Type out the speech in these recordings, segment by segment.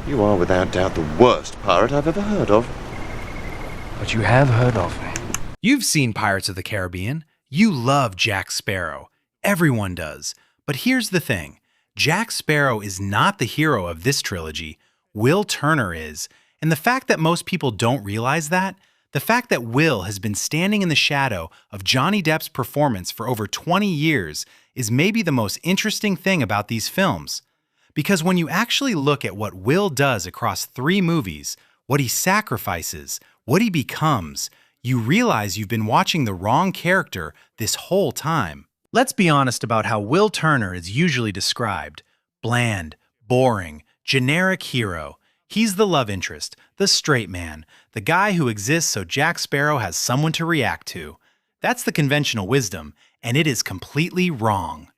You are without doubt the worst pirate I've ever heard of. But you have heard of me. You've seen Pirates of the Caribbean. You love Jack Sparrow. Everyone does. But here's the thing. Jack Sparrow is not the hero of this trilogy. Will Turner is. And the fact that most people don't realize that, the fact that Will has been standing in the shadow of Johnny Depp's performance for over 20 years is maybe the most interesting thing about these films. Because when you actually look at what Will does across 3 movies, what he sacrifices, what he becomes, you realize you've been watching the wrong character this whole time. Let's be honest about how Will Turner is usually described. Bland, boring, generic hero. He's the love interest, the straight man, the guy who exists so Jack Sparrow has someone to react to. That's the conventional wisdom, and it is completely wrong.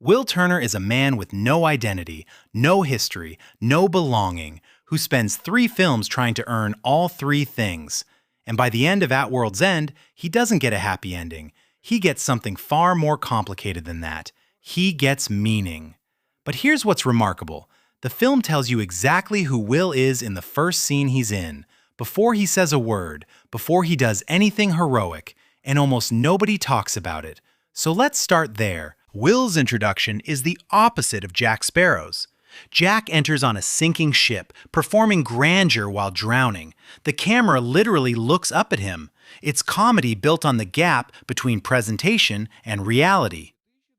Will Turner is a man with no identity, no history, no belonging, who spends 3 films trying to earn all 3 things. And by the end of At World's End, he doesn't get a happy ending. He gets something far more complicated than that. He gets meaning. But here's what's remarkable. The film tells you exactly who Will is in the first scene he's in, before he says a word, before he does anything heroic, and almost nobody talks about it. So let's start there. Will's introduction is the opposite of Jack Sparrow's. Jack enters on a sinking ship, performing grandeur while drowning. The camera literally looks up at him. It's comedy built on the gap between presentation and reality.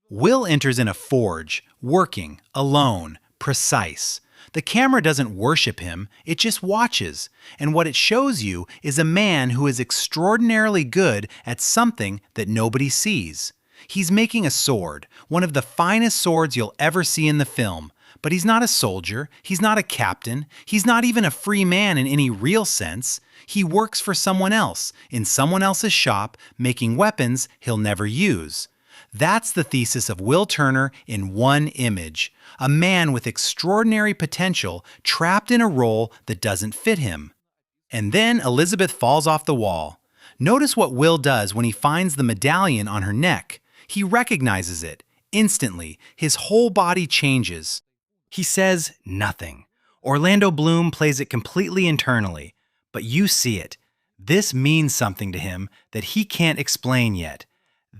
Will enters in a forge, working, alone, precise. The camera doesn't worship him, it just watches. And what it shows you is a man who is extraordinarily good at something that nobody sees. He's making a sword, one of the finest swords you'll ever see in the film. But he's not a soldier, he's not a captain, he's not even a free man in any real sense. He works for someone else, in someone else's shop, making weapons he'll never use. That's the thesis of Will Turner in one image. A man with extraordinary potential trapped in a role that doesn't fit him. And then Elizabeth falls off the wall. Notice what Will does when he finds the medallion on her neck. He recognizes it. Instantly, his whole body changes. He says nothing. Orlando Bloom plays it completely internally, but you see it. This means something to him that he can't explain yet.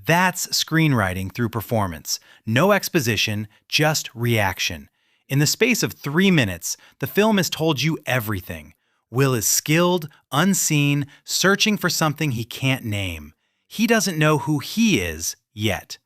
That's screenwriting through performance. No exposition, just reaction. In the space of 3 minutes, the film has told you everything. Will is skilled, unseen, searching for something he can't name. He doesn't know who he is yet.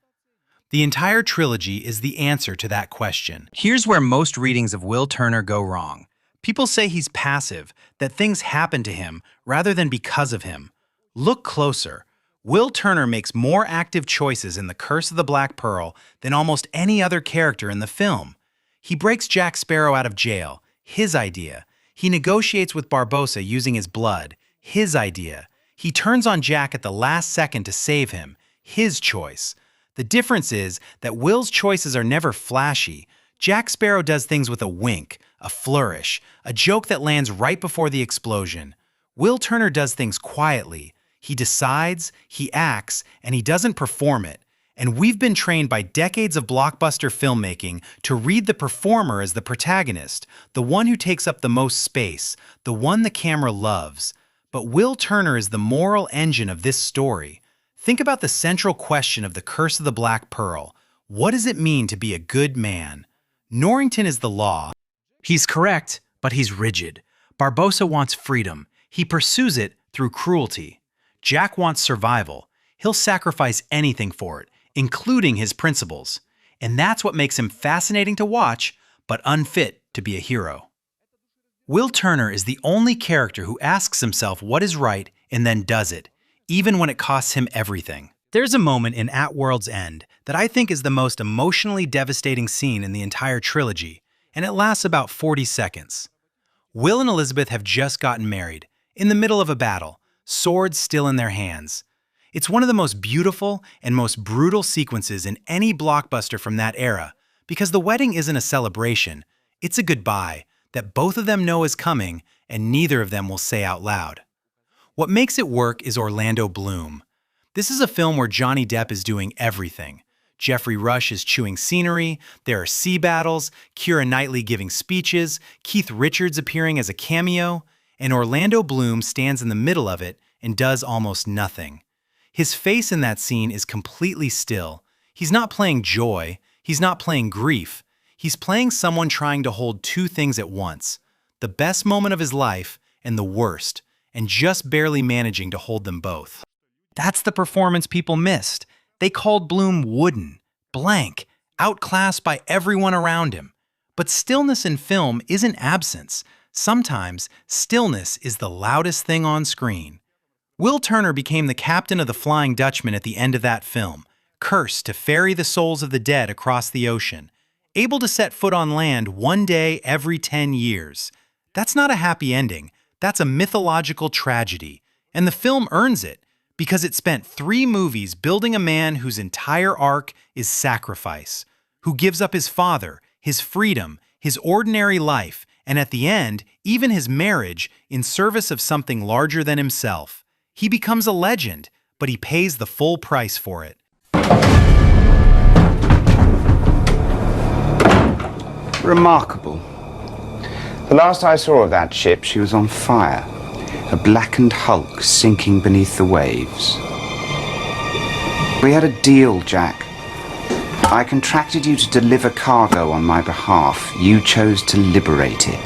The entire trilogy is the answer to that question. Here's where most readings of Will Turner go wrong. People say he's passive, that things happen to him rather than because of him. Look closer. Will Turner makes more active choices in The Curse of the Black Pearl than almost any other character in the film. He breaks Jack Sparrow out of jail, his idea. He negotiates with Barbossa using his blood, his idea. He turns on Jack at the last second to save him, his choice. The difference is that Will's choices are never flashy. Jack Sparrow does things with a wink, a flourish, a joke that lands right before the explosion. Will Turner does things quietly. He decides, he acts, and he doesn't perform it. And we've been trained by decades of blockbuster filmmaking to read the performer as the protagonist, the one who takes up the most space, the one the camera loves. But Will Turner is the moral engine of this story. Think about the central question of The Curse of the Black Pearl. What does it mean to be a good man? Norrington is the law. He's correct, but he's rigid. Barbossa wants freedom. He pursues it through cruelty. Jack wants survival. He'll sacrifice anything for it, including his principles. And that's what makes him fascinating to watch, but unfit to be a hero. Will Turner is the only character who asks himself what is right and then does it, even when it costs him everything. There's a moment in At World's End that I think is the most emotionally devastating scene in the entire trilogy, and it lasts about 40 seconds. Will and Elizabeth have just gotten married, in the middle of a battle, swords still in their hands. It's one of the most beautiful and most brutal sequences in any blockbuster from that era, because the wedding isn't a celebration, it's a goodbye that both of them know is coming and neither of them will say out loud. What makes it work is Orlando Bloom. This is a film where Johnny Depp is doing everything. Jeffrey Rush is chewing scenery, there are sea battles, Keira Knightley giving speeches, Keith Richards appearing as a cameo, and Orlando Bloom stands in the middle of it and does almost nothing. His face in that scene is completely still. He's not playing joy, he's not playing grief. He's playing someone trying to hold two things at once, the best moment of his life and the worst, and just barely managing to hold them both. That's the performance people missed. They called Bloom wooden, blank, outclassed by everyone around him. But stillness in film isn't absence. Sometimes, stillness is the loudest thing on screen. Will Turner became the captain of the Flying Dutchman at the end of that film, cursed to ferry the souls of the dead across the ocean, able to set foot on land one day every 10 years. That's not a happy ending. That's a mythological tragedy. And the film earns it, because it spent 3 movies building a man whose entire arc is sacrifice, who gives up his father, his freedom, his ordinary life, and at the end, even his marriage, in service of something larger than himself. He becomes a legend, but he pays the full price for it. Remarkable. The last I saw of that ship, she was on fire. A blackened hulk sinking beneath the waves. We had a deal, Jack. I contracted you to deliver cargo on my behalf. You chose to liberate it.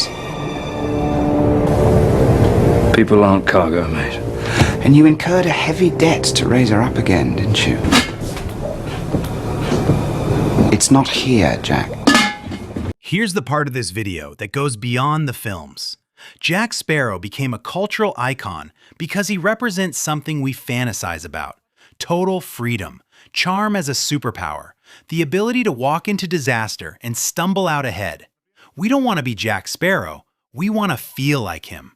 People aren't cargo, mate. And you incurred a heavy debt to raise her up again, didn't you? It's not here, Jack. Here's the part of this video that goes beyond the films. Jack Sparrow became a cultural icon because he represents something we fantasize about: total freedom, charm as a superpower, the ability to walk into disaster and stumble out ahead. We don't want to be Jack Sparrow, we want to feel like him.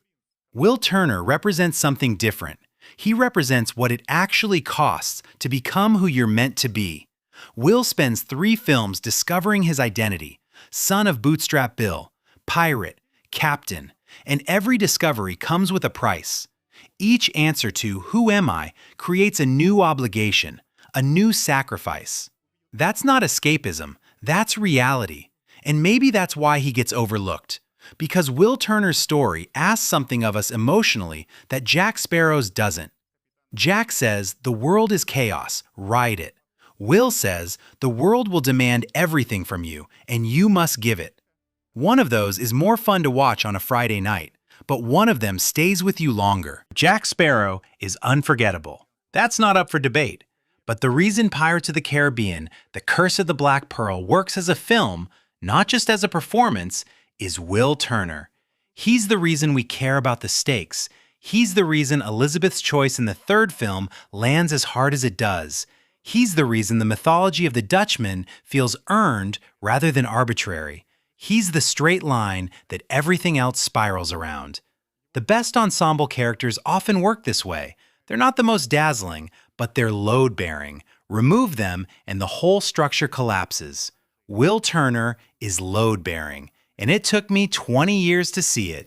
Will Turner represents something different. He represents what it actually costs to become who you're meant to be. Will spends 3 films discovering his identity: son of Bootstrap Bill, pirate, captain, and every discovery comes with a price. Each answer to "Who am I?" creates a new obligation, a new sacrifice. That's not escapism, that's reality. And maybe that's why he gets overlooked. Because Will Turner's story asks something of us emotionally that Jack Sparrow's doesn't. Jack says, the world is chaos, ride it. Will says, the world will demand everything from you, and you must give it. One of those is more fun to watch on a Friday night, but one of them stays with you longer. Jack Sparrow is unforgettable. That's not up for debate. But the reason Pirates of the Caribbean, The Curse of the Black Pearl works as a film, not just as a performance, is Will Turner. He's the reason we care about the stakes. He's the reason Elizabeth's choice in the 3rd film lands as hard as it does. He's the reason the mythology of the Dutchman feels earned rather than arbitrary. He's the straight line that everything else spirals around. The best ensemble characters often work this way. They're not the most dazzling, but they're load-bearing. Remove them, and the whole structure collapses. Will Turner is load-bearing, and it took me 20 years to see it.